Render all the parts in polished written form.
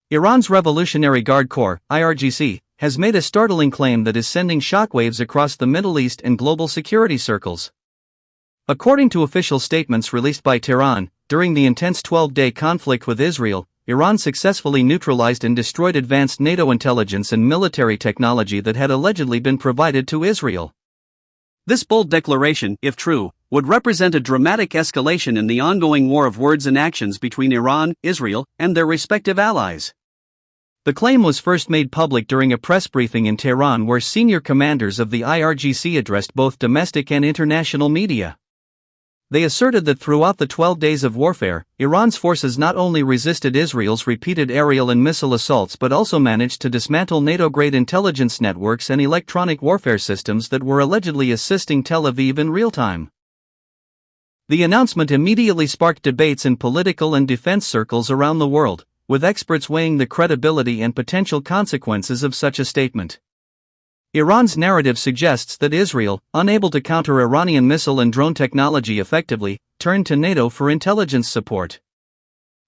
Iran's Revolutionary Guard Corps, IRGC, has made a startling claim that is sending shockwaves across the Middle East and global security circles. According to official statements released by Tehran, during the intense 12-day conflict with Israel, Iran successfully neutralized and destroyed advanced NATO intelligence and military technology that had allegedly been provided to Israel. This bold declaration, if true, would represent a dramatic escalation in the ongoing war of words and actions between Iran, Israel, and their respective allies. The claim was first made public during a press briefing in Tehran where senior commanders of the IRGC addressed both domestic and international media. They asserted that throughout the 12 days of warfare, Iran's forces not only resisted Israel's repeated aerial and missile assaults but also managed to dismantle NATO-grade intelligence networks and electronic warfare systems that were allegedly assisting Tel Aviv in real time. The announcement immediately sparked debates in political and defense circles around the world, with experts weighing the credibility and potential consequences of such a statement. Iran's narrative suggests that Israel, unable to counter Iranian missile and drone technology effectively, turned to NATO for intelligence support.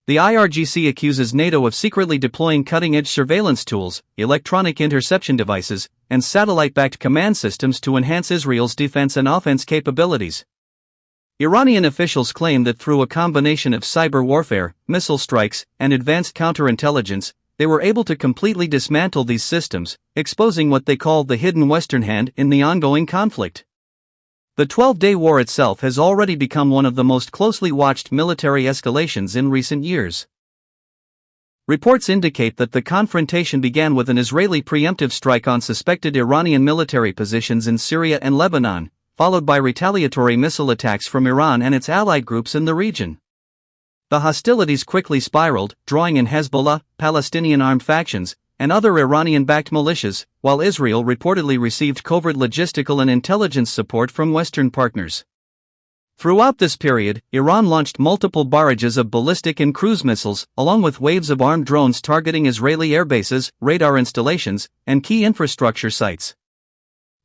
The IRGC accuses NATO of secretly deploying cutting-edge surveillance tools, electronic interception devices, and satellite-backed command systems to enhance Israel's defense and offense capabilities. Iranian officials claim that through a combination of cyber warfare, missile strikes, and advanced counterintelligence, they were able to completely dismantle these systems, exposing what they call the hidden Western hand in the ongoing conflict. The 12-day war itself has already become one of the most closely watched military escalations in recent years. Reports indicate that the confrontation began with an Israeli preemptive strike on suspected Iranian military positions in Syria and Lebanon, followed by retaliatory missile attacks from Iran and its allied groups in the region. The hostilities quickly spiraled, drawing in Hezbollah, Palestinian armed factions, and other Iranian-backed militias, while Israel reportedly received covert logistical and intelligence support from Western partners. Throughout this period, Iran launched multiple barrages of ballistic and cruise missiles, along with waves of armed drones targeting Israeli airbases, radar installations, and key infrastructure sites.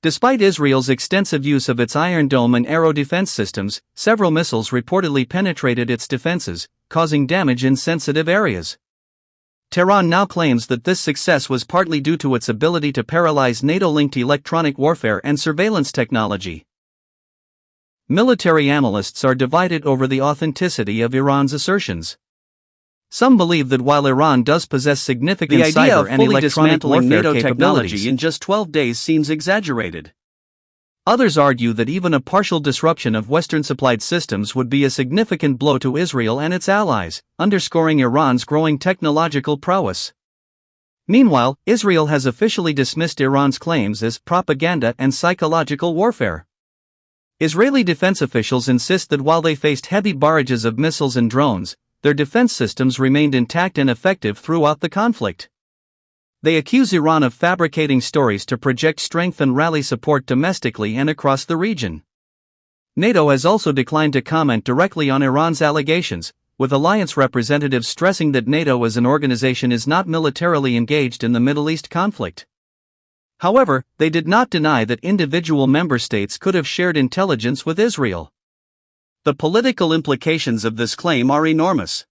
Despite Israel's extensive use of its Iron Dome and Arrow defense systems, several missiles reportedly penetrated its defenses, causing damage in sensitive areas. Tehran now claims that this success was partly due to its ability to paralyze NATO-linked electronic warfare and surveillance technology. Military analysts are divided over the authenticity of Iran's assertions. Some believe that while Iran does possess significant cyber and electronic warfare NATO technology in just 12 days seems exaggerated. Others argue that even a partial disruption of Western-supplied systems would be a significant blow to Israel and its allies, underscoring Iran's growing technological prowess. Meanwhile, Israel has officially dismissed Iran's claims as propaganda and psychological warfare. Israeli defense officials insist that while they faced heavy barrages of missiles and drones, their defense systems remained intact and effective throughout the conflict. They accuse Iran of fabricating stories to project strength and rally support domestically and across the region. NATO has also declined to comment directly on Iran's allegations, with alliance representatives stressing that NATO as an organization is not militarily engaged in the Middle East conflict. However, they did not deny that individual member states could have shared intelligence with Israel. The political implications of this claim are enormous.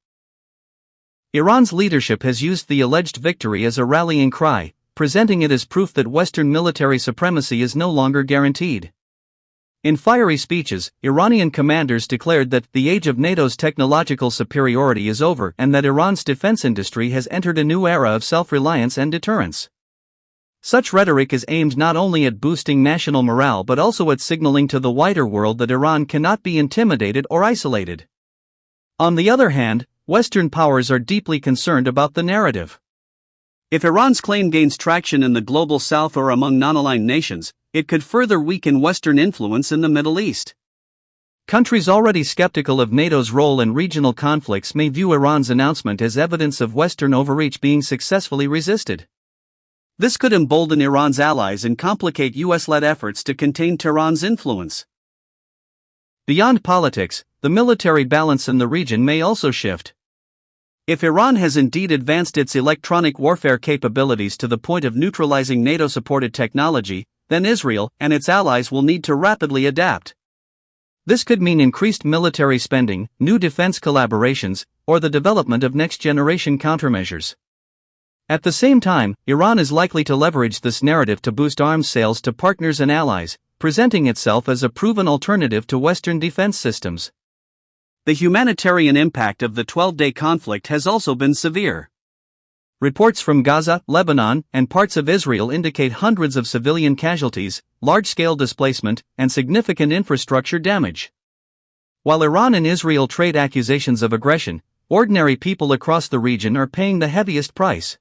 Iran's leadership has used the alleged victory as a rallying cry, presenting it as proof that Western military supremacy is no longer guaranteed. In fiery speeches, Iranian commanders declared that the age of NATO's technological superiority is over and that Iran's defense industry has entered a new era of self-reliance and deterrence. Such rhetoric is aimed not only at boosting national morale but also at signaling to the wider world that Iran cannot be intimidated or isolated. On the other hand, Western powers are deeply concerned about the narrative. If Iran's claim gains traction in the global south or among non-aligned nations, it could further weaken Western influence in the Middle East. Countries already skeptical of NATO's role in regional conflicts may view Iran's announcement as evidence of Western overreach being successfully resisted. This could embolden Iran's allies and complicate US-led efforts to contain Tehran's influence. Beyond politics, the military balance in the region may also shift. If Iran has indeed advanced its electronic warfare capabilities to the point of neutralizing NATO-supported technology, then Israel and its allies will need to rapidly adapt. This could mean increased military spending, new defense collaborations, or the development of next-generation countermeasures. At the same time, Iran is likely to leverage this narrative to boost arms sales to partners and allies, presenting itself as a proven alternative to Western defense systems. The humanitarian impact of the 12-day conflict has also been severe. Reports from Gaza, Lebanon, and parts of Israel indicate hundreds of civilian casualties, large-scale displacement, and significant infrastructure damage. While Iran and Israel trade accusations of aggression, ordinary people across the region are paying the heaviest price.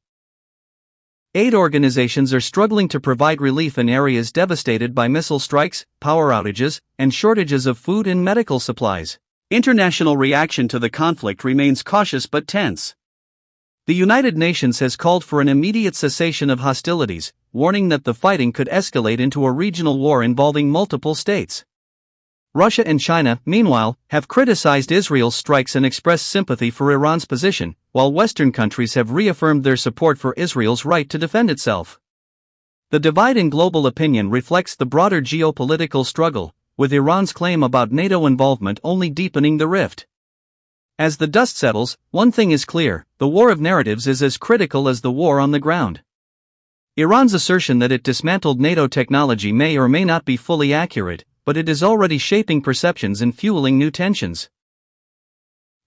Aid organizations are struggling to provide relief in areas devastated by missile strikes, power outages, and shortages of food and medical supplies. International reaction to the conflict remains cautious but tense. The United Nations has called for an immediate cessation of hostilities, warning that the fighting could escalate into a regional war involving multiple states. Russia and China, meanwhile, have criticized Israel's strikes and expressed sympathy for Iran's position, while Western countries have reaffirmed their support for Israel's right to defend itself. The divide in global opinion reflects the broader geopolitical struggle, with Iran's claim about NATO involvement only deepening the rift. As the dust settles, one thing is clear: the war of narratives is as critical as the war on the ground. Iran's assertion that it dismantled NATO technology may or may not be fully accurate, but it is already shaping perceptions and fueling new tensions.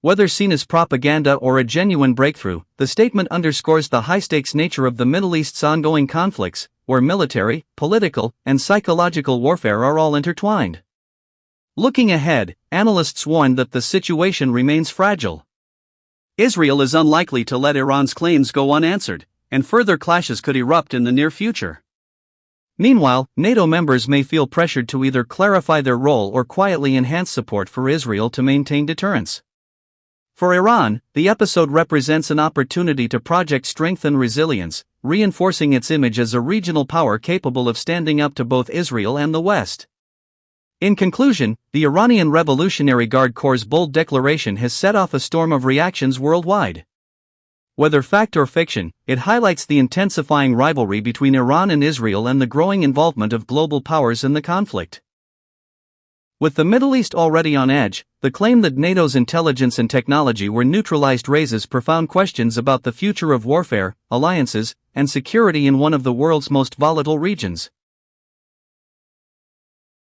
Whether seen as propaganda or a genuine breakthrough, the statement underscores the high-stakes nature of the Middle East's ongoing conflicts, where military, political, and psychological warfare are all intertwined. Looking ahead, analysts warn that the situation remains fragile. Israel is unlikely to let Iran's claims go unanswered, and further clashes could erupt in the near future. Meanwhile, NATO members may feel pressured to either clarify their role or quietly enhance support for Israel to maintain deterrence. For Iran, the episode represents an opportunity to project strength and resilience, reinforcing its image as a regional power capable of standing up to both Israel and the West. In conclusion, the Iranian Revolutionary Guard Corps' bold declaration has set off a storm of reactions worldwide. Whether fact or fiction, it highlights the intensifying rivalry between Iran and Israel and the growing involvement of global powers in the conflict. With the Middle East already on edge, the claim that NATO's intelligence and technology were neutralized raises profound questions about the future of warfare, alliances, and security in one of the world's most volatile regions.